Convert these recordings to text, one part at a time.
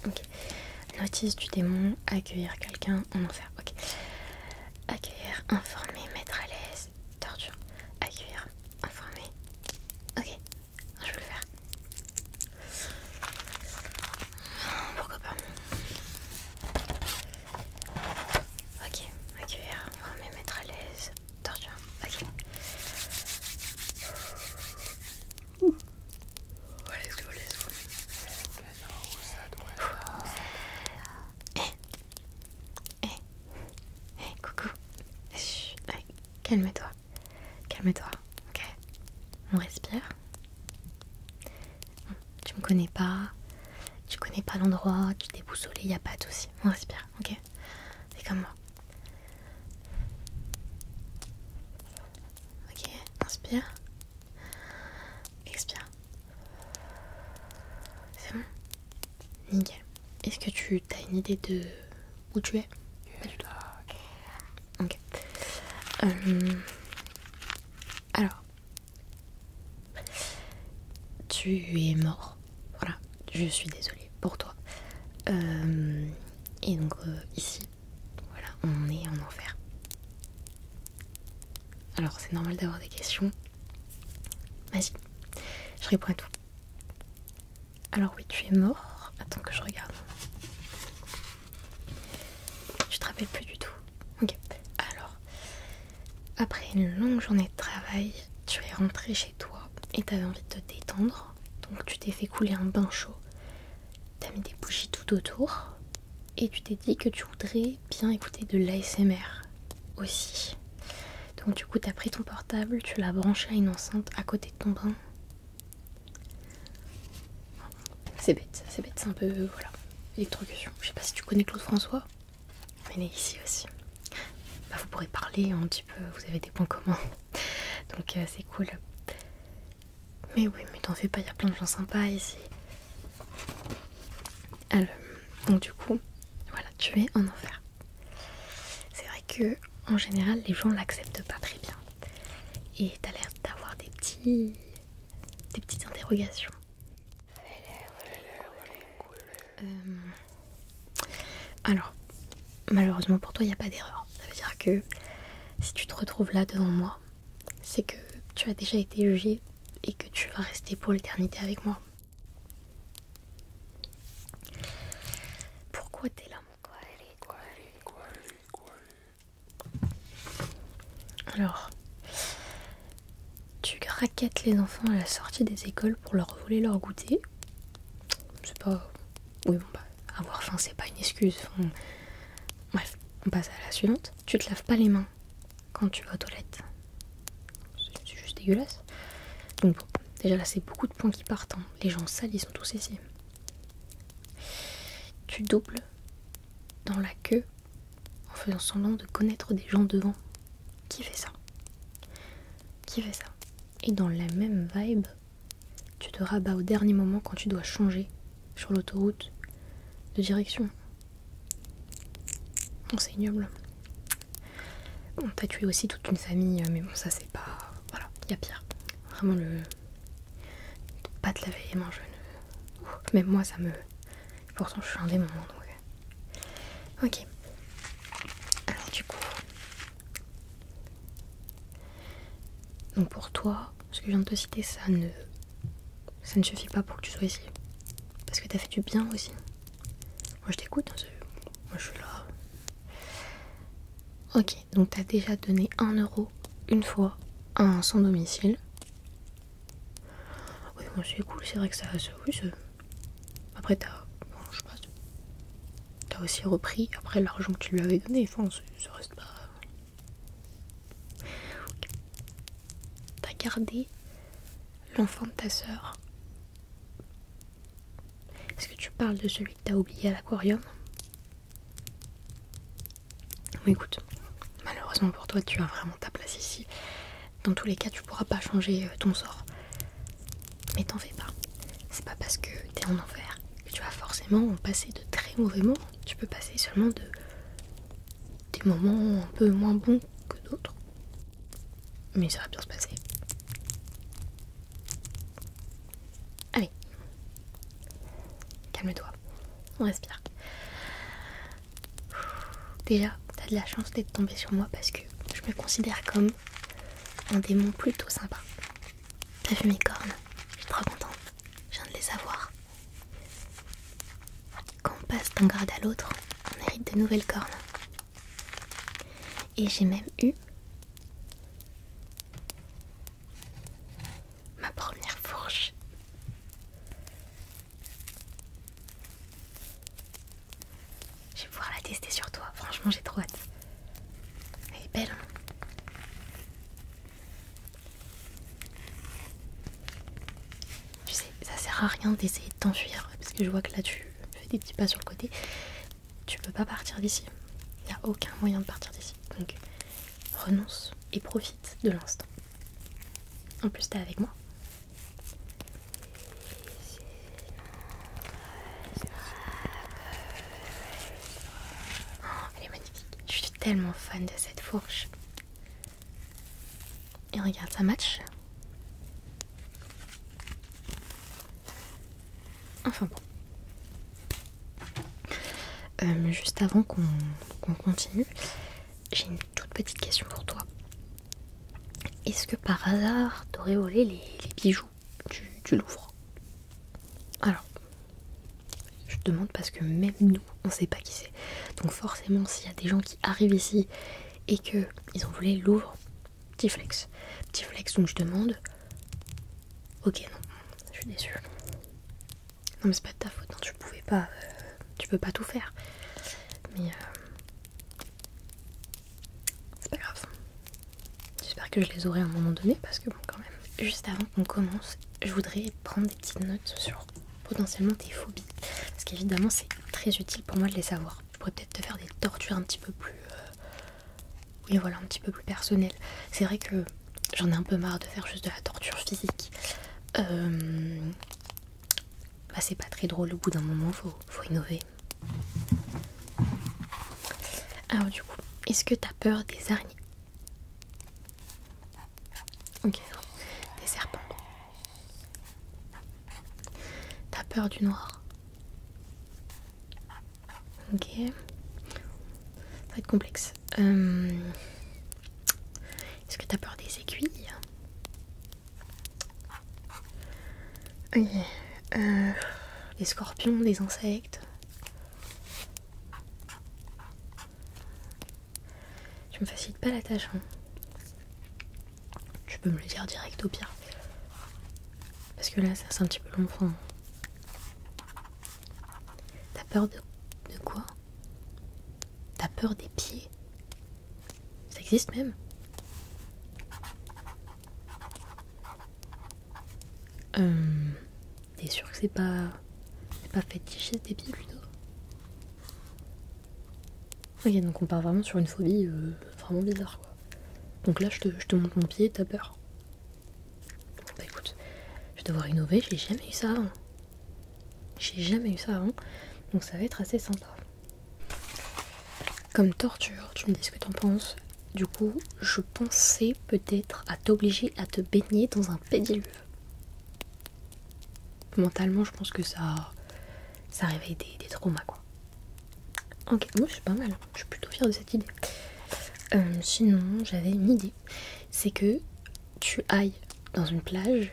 Ok. Notice du démon, accueillir quelqu'un en enfer. Ok. Accueillir, informer, mettre à l'aise, torture. Accueillir, informer. Ok, je vais le faire. Pourquoi pas. Ok, accueillir, informer, mettre à l'aise, torture. Ok. Let's go. Coucou. Chut, calme-toi. Calme-toi, ok. On respire. Tu me connais pas. Tu connais pas l'endroit. Tu t'es boussolé, y a pas de soucis. On respire, ok. C'est comme moi. Ok, inspire. Expire. C'est bon? Nickel. Est-ce que tu as une idée de où tu es? Pas du tout. Ok. Alors, tu es mort. Voilà. Je suis désolée pour toi. Et donc ici, voilà, on est en enfer. Alors c'est normal d'avoir des questions. Vas-y, je réponds à tout. Alors oui, tu es mort. Attends que je regarde. Je te rappelle plus du tout. Ok. Alors, après une longue journée de travail, tu es rentré chez toi et t'avais envie de te détendre. Donc tu t'es fait couler un bain chaud. T'as mis des bougies tout autour. Et tu t'es dit que tu voudrais bien écouter de l'ASMR aussi. Donc du coup t'as pris ton portable, tu l'as branché à une enceinte à côté de ton bain. C'est bête, c'est un peu, voilà, électrocution. Je sais pas si tu connais Claude François, mais il est ici aussi. Bah, vous pourrez parler un petit peu, vous avez des points communs. Donc c'est cool. Mais oui, mais t'en fais pas, il y a plein de gens sympas ici. Alors, donc du coup, voilà, tu es en enfer. C'est vrai que en général, les gens l'acceptent pas très bien. Et t'as l'air d'avoir des petites interrogations. Alors, malheureusement pour toi, il n'y a pas d'erreur. Ça veut dire que si tu te retrouves là devant moi, c'est que tu as déjà été jugé et que tu vas rester pour l'éternité avec moi. Pourquoi t'es là? Alors, tu raquettes les enfants à la sortie des écoles pour leur voler leur goûter. C'est pas... Oui, bon, bah, avoir faim, c'est pas une excuse. Bref, on passe à la suivante. Tu te laves pas les mains quand tu vas aux toilettes. C'est juste dégueulasse. Donc bon, déjà là, c'est beaucoup de points qui partent. Hein. Les gens sales, ils sont tous ici. Tu doubles dans la queue en faisant semblant de connaître des gens devant. Qui fait ça? Qui fait ça? Et dans la même vibe, tu te rabats au dernier moment quand tu dois changer sur l'autoroute de direction. Oh, c'est ignoble. Bon, t'as tué aussi toute une famille, mais bon, ça c'est pas... Voilà, il y a pire. Vraiment le... Pas te laver les mains, je ne... Même moi, ça me... Pourtant, je suis un démon, donc... Ok. Alors du coup... Donc pour toi, ce que je viens de te citer, ça ne suffit pas pour que tu sois ici. Parce que t'as fait du bien aussi. Moi je t'écoute, hein, moi je suis là. Ok, donc t'as déjà donné 1 € une fois à un sans domicile. Oui, bon, c'est cool, c'est vrai que ça oui, après t'as... Bon, je sais pas, t'as aussi repris après l'argent que tu lui avais donné. Enfin, ça reste pas... Okay. T'as gardé l'enfant de ta sœur. Est-ce que tu parles de celui que t'as oublié à l'aquarium? Mais écoute, malheureusement pour toi, tu as vraiment ta place ici. Dans tous les cas, tu pourras pas changer ton sort. Mais t'en fais pas. C'est pas parce que t'es en enfer que tu vas forcément passer de très mauvais moments. Tu peux passer seulement des moments un peu moins bons que d'autres. Mais ça va bien se passer. calme-toi. On respire. Déjà, t'as de la chance d'être tombée sur moi parce que je me considère comme un démon plutôt sympa. T'as vu mes cornes? Je suis trop contente. Je viens de les avoir. Quand on passe d'un grade à l'autre, on hérite de nouvelles cornes. Et j'ai même eu ma première fourche. Je vais pouvoir la tester sur toi. Franchement, j'ai trop hâte. Elle est belle, hein? Tu sais, ça sert à rien d'essayer de t'enfuir parce que je vois que là tu fais des petits pas sur le côté. Tu peux pas partir d'ici. Il n'y a aucun moyen de partir d'ici. Donc, renonce et profite de l'instant. En plus, t'es avec moi. Oh, elle est magnifique. Je suis tellement fan de cette fourche. Et regarde, ça match. Enfin bon. Juste avant qu'on continue, j'ai une toute petite question pour toi. Est-ce que par hasard t'aurais volé les bijoux du Louvre? Alors, je te demande parce que même nous, on sait pas qui c'est. Donc forcément, s'il y a des gens qui arrivent ici et que ils ont volé le Louvre, petit flex. Petit flex, donc je demande. Ok, non, je suis déçue. Non mais c'est pas de ta faute, non, tu peux pas tout faire. Mais c'est pas grave. J'espère que je les aurai à un moment donné parce que bon quand même. Juste avant qu'on commence, je voudrais prendre des petites notes sur potentiellement tes phobies. Parce qu'évidemment c'est très utile pour moi de les savoir. Je pourrais peut-être te faire des tortures un petit peu plus... oui voilà, un petit peu plus personnelles. C'est vrai que j'en ai un peu marre de faire juste de la torture physique. Bah c'est pas très drôle au bout d'un moment, faut innover. Alors du coup, est-ce que t'as peur des araignées? Ok, des serpents. T'as peur du noir? Ok. Ça va être complexe. Est-ce que t'as peur des aiguilles? Ok. Des scorpions, des insectes? Tu me facilites pas la tâche, hein. Tu peux me le dire direct au pire. Parce que là, ça c'est un petit peu long. Enfin, t'as peur de quoi? T'as peur des pieds? Ça existe même? T'es sûr que c'est pas fétichiste des pieds plutôt? Ok, donc on part vraiment sur une phobie vraiment bizarre quoi. Donc là je te montre mon pied, t'as peur? Bah écoute, je vais devoir innover, j'ai jamais eu ça avant. Donc ça va être assez sympa. Comme torture, tu me dis ce que t'en penses. Du coup, je pensais peut-être à t'obliger à te baigner dans un pédiluve. Mentalement, je pense que ça réveille des traumas quoi. Ok, moi c'est pas mal, je suis plutôt fière de cette idée. Sinon, j'avais une idée. C'est que tu ailles dans une plage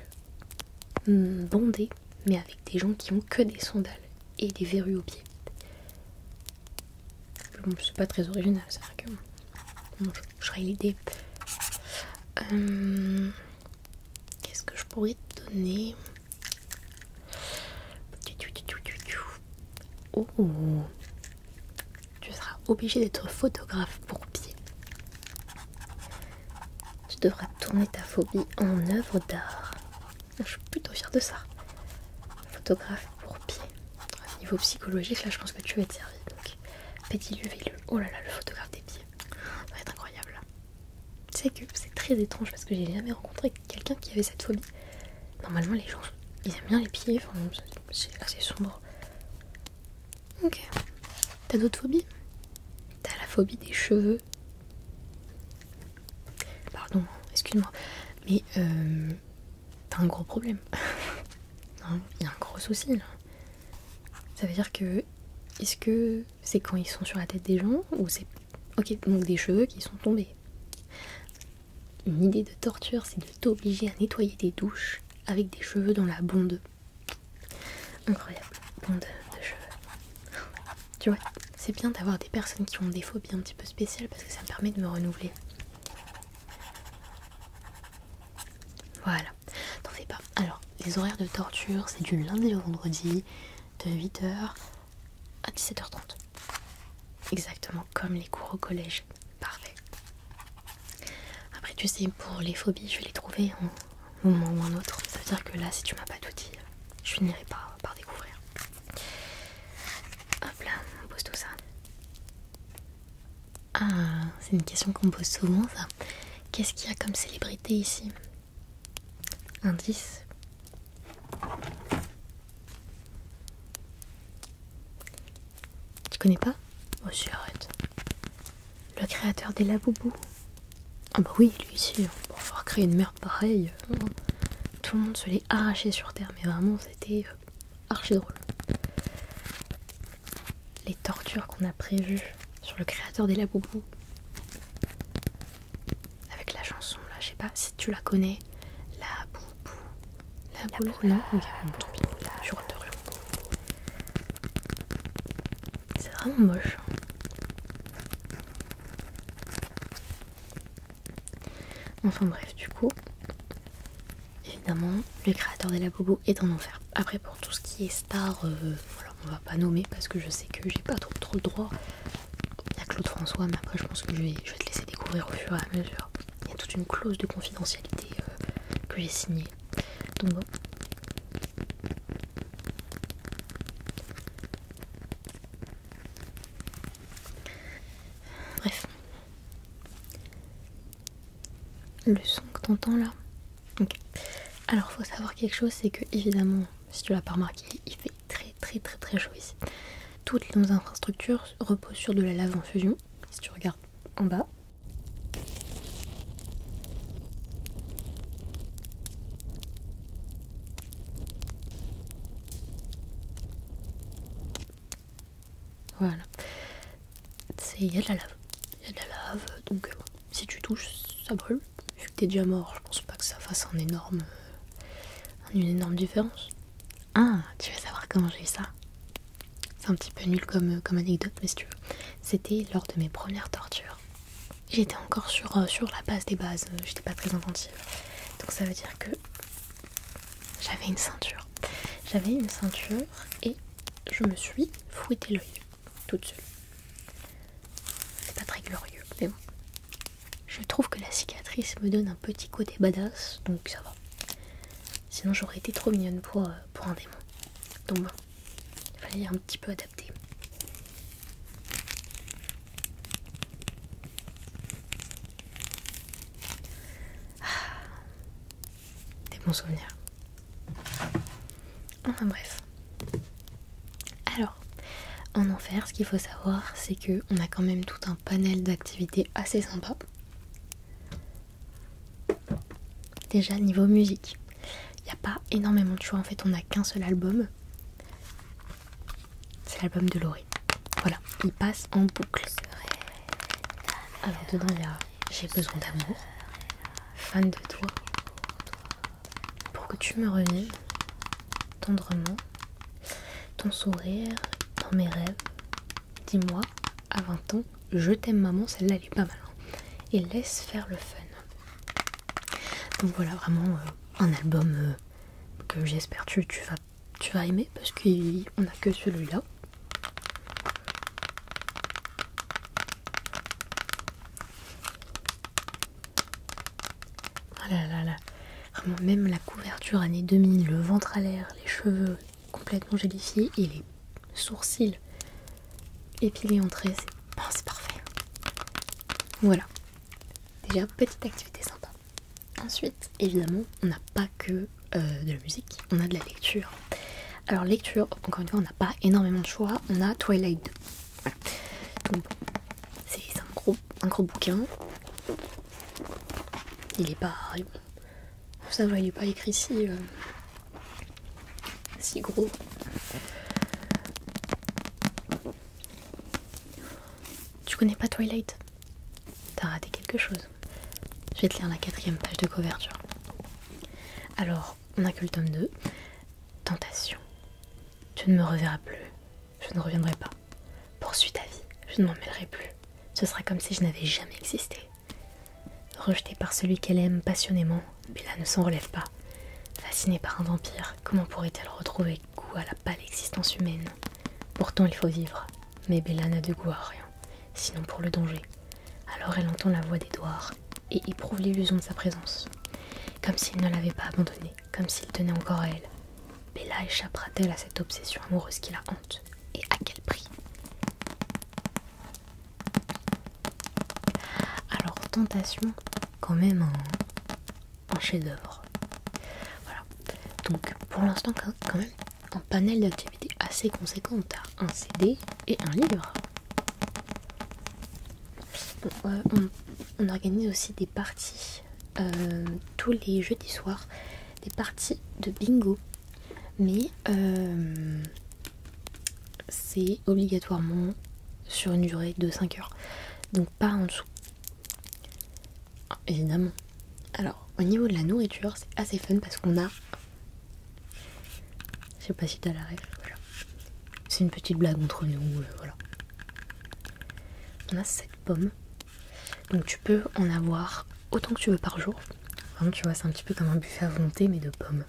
bondée, mais avec des gens qui ont que des sandales et des verrues aux pieds. Bon, c'est pas très original, c'est vrai que bon, je ferai l'idée. Qu'est-ce que je pourrais te donner? Oh, tu seras obligé d'être photographe pour pied. Tu devras tourner ta phobie en œuvre d'art. Je suis plutôt fière de ça. Photographe pour pied. Niveau psychologique, là, je pense que tu vas être servi. Donc, pédiluve et oh là là, le photographe des pieds. Ça va être incroyable. Tu sais que c'est très étrange parce que j'ai jamais rencontré quelqu'un qui avait cette phobie. Normalement, les gens, ils aiment bien les pieds. Enfin, c'est assez sombre. Ok. T'as d'autres phobies? T'as la phobie des cheveux. Pardon, excuse-moi. Mais t'as un gros problème. Il y a un gros souci là. Ça veut dire que... Est-ce que c'est quand ils sont sur la tête des gens ou c'est... Ok, donc des cheveux qui sont tombés. Une idée de torture, c'est de t'obliger à nettoyer tes douches avec des cheveux dans la bonde. Incroyable, bonde de cheveux. Tu vois, c'est bien d'avoir des personnes qui ont des phobies un petit peu spéciales parce que ça me permet de me renouveler. Voilà, t'en fais pas. Alors, les horaires de torture, c'est du lundi au vendredi, de 8h à 17h30. Exactement comme les cours au collège. Parfait. Après, tu sais, pour les phobies, je vais les trouver un moment ou un autre. Ça veut dire que là, si tu m'as pas tout dit, je finirai par découvrir. Hop là, on pose tout ça. Ah, c'est une question qu'on me pose souvent, ça. Qu'est-ce qu'il y a comme célébrité ici? Indice. Tu connais pas? Oh si, arrête. Le créateur des Laboubou. Ah bah oui, lui ici, pour avoir créé une merde pareille, tout le monde se l'est arraché sur terre, mais vraiment c'était archi drôle. Les tortures qu'on a prévues sur le créateur des Laboubou. Avec la chanson là, je sais pas si tu la connais. La boubou. La boulot. Non, ok, bon, tant pis, je reteurs là. C'est vraiment moche. Enfin bref, du coup, évidemment, le créateur des Laboubou est en enfer. Après, pour tout ce qui est star, voilà, on va pas nommer parce que je sais que j'ai pas trop le droit. Il y a Claude François, mais après, je pense que je vais te laisser découvrir au fur et à mesure. Il y a toute une clause de confidentialité que j'ai signée. Donc bon. Bref. Le son que t'entends là. Ok. Alors faut savoir quelque chose, c'est que évidemment, si tu l'as pas remarqué, il fait très chaud ici. Toutes nos infrastructures reposent sur de la lave en fusion. Si tu regardes en bas. Voilà. Il y a de la lave. Il y a de la lave, donc si tu touches, ça brûle. Vu que t'es déjà mort, je pense pas que ça fasse une énorme différence. Ah, tu veux savoir comment j'ai eu ça? C'est un petit peu nul comme anecdote, mais si tu veux. C'était lors de mes premières tortures. J'étais encore sur la base des bases, j'étais pas très inventive. Donc ça veut dire que j'avais une ceinture. Et je me suis fouetté l'œil toute seule. C'est pas très glorieux, mais bon. Je trouve que la cicatrice me donne un petit côté badass, donc ça va. Sinon j'aurais été trop mignonne pour un démon. Donc bon, il fallait un petit peu adapter. Des bons souvenirs. Enfin bref. Alors, en enfer, ce qu'il faut savoir, c'est que on a quand même tout un panel d'activités assez sympa. Déjà niveau musique, il n'y a pas énormément de choix. En fait, on n'a qu'un seul album. C'est l'album de Laurie. Voilà, il passe en boucle. Alors dedans, il y a J'ai besoin d'amour, Fan de toi, Pour que tu me reviennes, Tendrement, Ton sourire, Dans mes rêves, Dis-moi, à 20 ans, Je t'aime maman, celle-là elle est pas mal. Et Laisse faire le fun. Donc voilà, vraiment un album que j'espère tu vas aimer parce qu'on n'a que celui-là. Oh là là, vraiment même la couverture années 2000, le ventre à l'air, les cheveux complètement gélifiés et les sourcils épilés en trait, c'est parfait. Voilà, déjà petite activité sympa. Ensuite, évidemment, on n'a pas que de la musique, on a de la lecture. Alors lecture, encore une fois, on n'a pas énormément de choix, on a Twilight 2. Voilà. Donc c'est un gros bouquin. Il est pas... Ça va, il est pas écrit si gros. Tu connais pas Twilight? T'as raté quelque chose. Je vais te lire la 4e page de couverture. Alors, on n'a que le tome 2. Tentation. Tu ne me reverras plus. Je ne reviendrai pas. Poursuis ta vie. Je ne m'en mêlerai plus. Ce sera comme si je n'avais jamais existé. Rejetée par celui qu'elle aime passionnément, Bella ne s'en relève pas. Fascinée par un vampire, comment pourrait-elle retrouver goût à la pâle existence humaine? Pourtant il faut vivre, mais Bella n'a de goût à rien, sinon pour le danger. Alors elle entend la voix d'Edouard et éprouve l'illusion de sa présence. Comme s'il ne l'avait pas abandonnée, comme s'il tenait encore à elle. Bella échappera-t-elle à cette obsession amoureuse qui la hante? Et à quel prix? Alors, Tentation, quand même un chef-d'œuvre. Voilà. Donc, pour l'instant, quand même, un panel d'activités assez conséquent. T'as un CD et un livre. Bon, on organise aussi des parties tous les jeudis soirs, des parties de bingo. Mais c'est obligatoirement sur une durée de 5 heures. Donc pas en dessous. Évidemment. Alors, au niveau de la nourriture, c'est assez fun parce qu'on a... Je sais pas si t'as la ref, voilà. C'est une petite blague entre nous, voilà. On a 7 pommes. Donc tu peux en avoir autant que tu veux par jour. Vraiment, tu vois, c'est un petit peu comme un buffet à volonté, mais de pommes.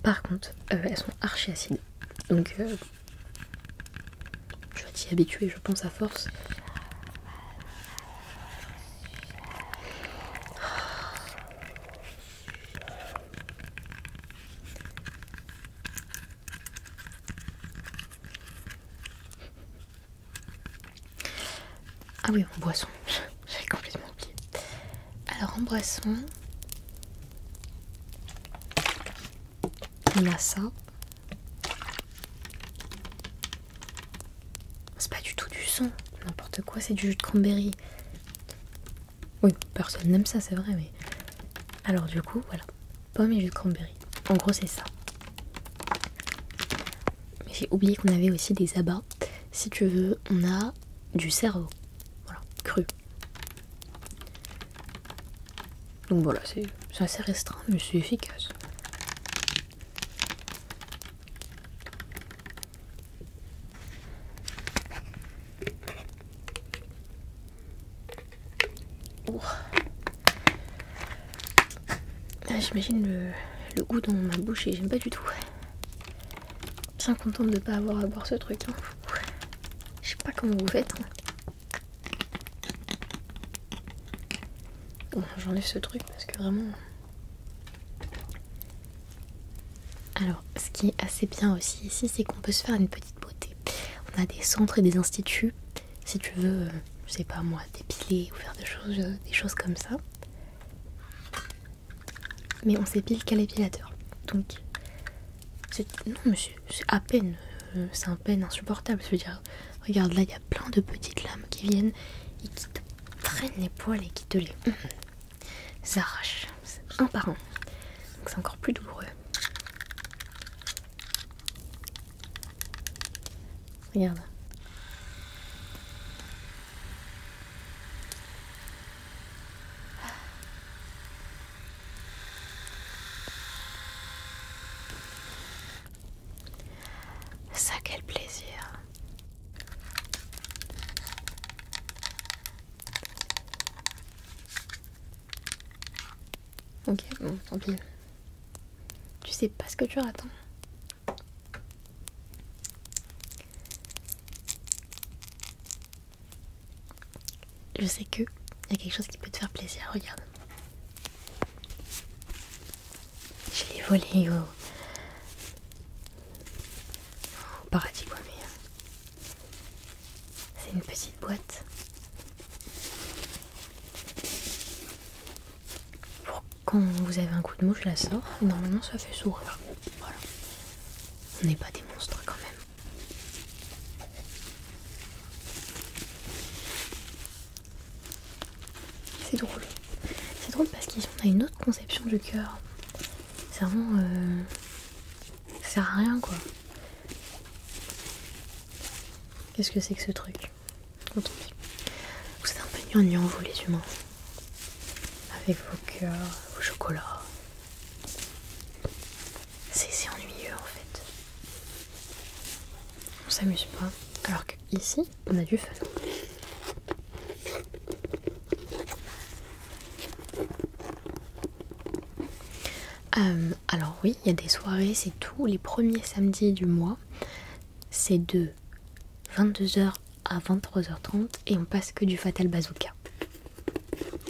Par contre, elles sont archi acides. Donc, tu vas t'y habituer, je pense, à force. Ah oui, en boisson. J'avais complètement oublié. Alors, en boisson, on a ça. C'est pas du tout du sang, n'importe quoi, c'est du jus de cranberry. Oui, personne n'aime ça, c'est vrai, mais... Alors du coup, voilà, pommes et jus de cranberry. En gros, c'est ça. Mais j'ai oublié qu'on avait aussi des abats. Si tu veux, on a du cerveau. Voilà, cru. Donc voilà, c'est assez restreint, mais c'est efficace. Ah, j'imagine le goût dans ma bouche et j'aime pas du tout. Bien contente de pas avoir à boire ce truc. Hein. Je sais pas comment vous faites. Hein. Bon, j'enlève ce truc parce que vraiment... Alors, ce qui est assez bien aussi ici, c'est qu'on peut se faire une petite beauté. On a des centres et des instituts, si tu veux, je sais pas moi, dépiler ou faire des choses comme ça. Mais on s'épile qu'à l'épilateur. Donc, non mais c'est à peine, c'est à peine insupportable. Je veux dire, regarde là, il y a plein de petites lames qui viennent et qui te prennent les poils et qui te les arrachent, un par un. Donc c'est encore plus douloureux. Regarde. Ça, quel plaisir. Ok, bon, tant pis. Tu sais pas ce que tu attends. Je sais que il y a quelque chose qui peut te faire plaisir, regarde. Je l'ai volé au paradis quoi, mais c'est une petite boîte. Pour quand vous avez un coup de mouche, je la sors et normalement ça fait sourire. Voilà. On n'est pas des monstres quand même. C'est drôle. C'est drôle parce qu'ils ont une autre conception du cœur. C'est vraiment... ça sert à rien quoi. Qu'est-ce que c'est que ce truc? franchement tant pis. Vous êtes un peu gnangnang vous les humains. Avec vos cœurs, vos chocolats. C'est ennuyeux en fait. On s'amuse pas. Alors qu'ici, on a du fun. Alors oui, il y a des soirées, c'est tous les premiers samedis du mois. C'est de 22h à 23h30 et on passe que du Fatal Bazooka.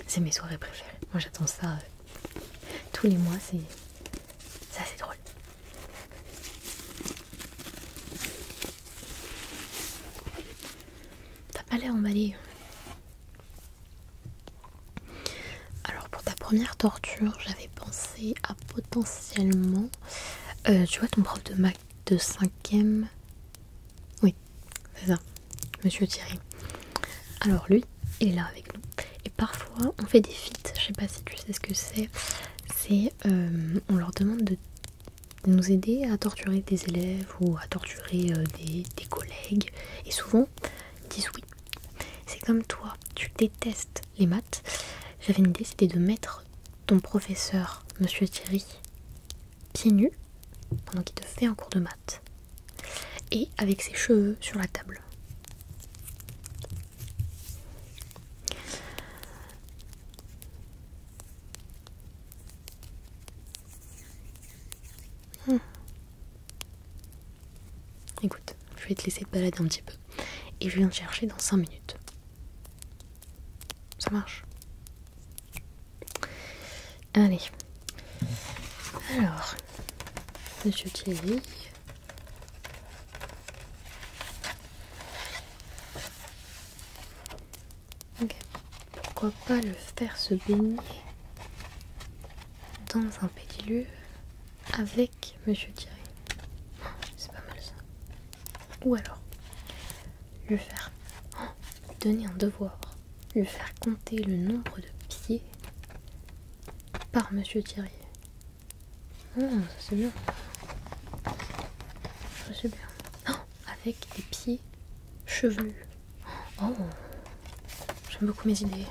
C'est mes soirées préférées. Moi j'attends ça tous les mois, c'est assez drôle. T'as pas l'air emballé. Alors pour ta première torture, j'avais pensé à potentiellement... tu vois ton prof de maths de 5ème. Oui, c'est ça, Monsieur Thierry. Alors lui, il est là avec nous. Et parfois, on fait des feats. Je sais pas si tu sais ce que c'est. C'est, on leur demande de nous aider à torturer des élèves ou à torturer des collègues. Et souvent, ils disent oui. C'est comme toi, tu détestes les maths. J'avais une idée, c'était de mettre ton professeur, Monsieur Thierry, pieds nus pendant qu'il te fait un cours de maths. Et avec ses cheveux sur la table. Écoute, je vais te laisser te balader un petit peu. Et je viens te chercher dans 5 minutes. Ça marche? Allez. Alors, Monsieur Thierry. Ok. Pourquoi pas le faire se baigner dans un pédiluve avec Monsieur Thierry? C'est pas mal ça. Ou alors, lui faire lui donner un devoir, lui faire compter le nombre de pieds par Monsieur Thierry. Ça c'est bien. Ça c'est bien. Avec des pieds chevelus. Oh, j'aime beaucoup mes idées.